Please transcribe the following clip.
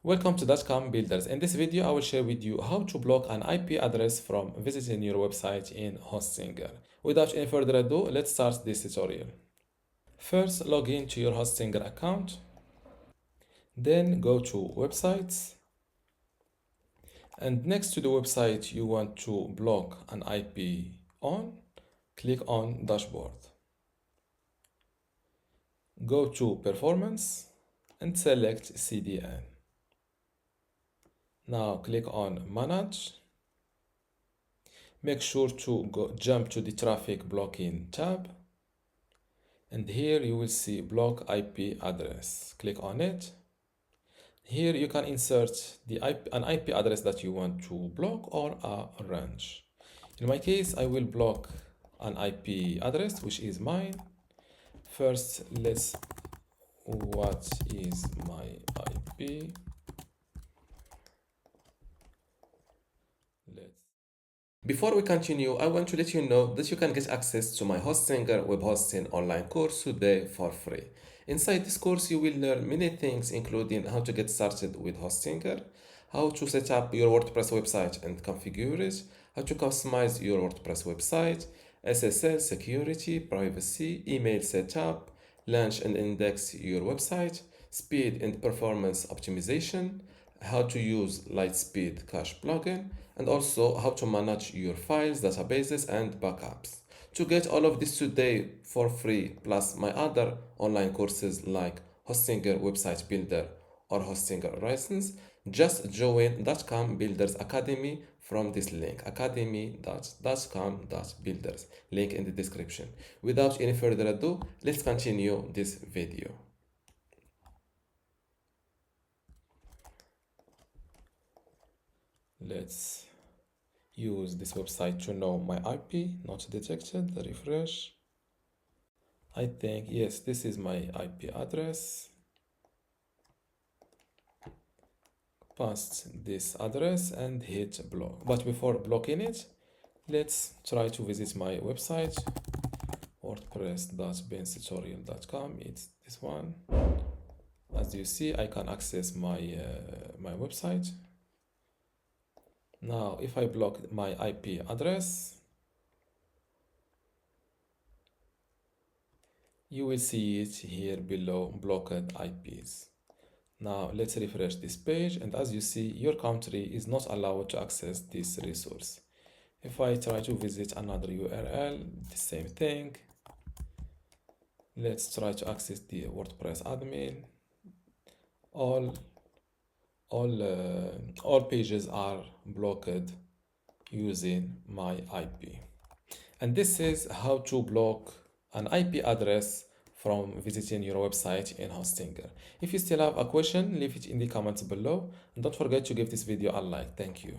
Welcome to dotcom.builders. In this video, I will share with you how to block an IP address from visiting your website in Hostinger. Without any further ado, let's start this tutorial. First, log in to your Hostinger account. Then go to Websites. And next to the website you want to block an IP on, click on Dashboard. Go to Performance and select CDN. Now click on Manage. Make sure to jump to the Traffic Blocking tab. And here you will see Block IP Address. Click on it. Here you can insert an IP address that you want to block or a range. In my case, I will block an IP address, which is mine. First, what is my IP? Before we continue, I want to let you know that you can get access to my Hostinger web hosting online course today for free. Inside this course, you will learn many things, including how to get started with Hostinger, how to set up your WordPress website and configure it, how to customize your WordPress website, SSL, security, privacy, email setup, launch and index your website, speed and performance optimization, how to use Lightspeed cache plugin, and also how to manage your files, databases, and backups. To get all of this today for free, plus my other online courses like Hostinger Website Builder or Hostinger License, just join dotcom Builders Academy from this link, academy.dotcom.builders, link in the description. Without any further ado, let's continue this video. Let's use this website to know my IP, not detected, refresh. I think, yes, this is my IP address. Paste this address and hit block. But before blocking it, let's try to visit my website, wordpress.benstutorial.com. It's this one. As you see, I can access my website. Now, if I block my IP address, you will see it here below, blocked IPs. Now, let's refresh this page, and as you see, your country is not allowed to access this resource. If I try to visit another URL, the same thing. Let's try to access the WordPress admin. All pages are blocked using my IP. And this is how to block an IP address from visiting your website in Hostinger. If you still have a question, leave it in the comments below. And don't forget to give this video a like. Thank you.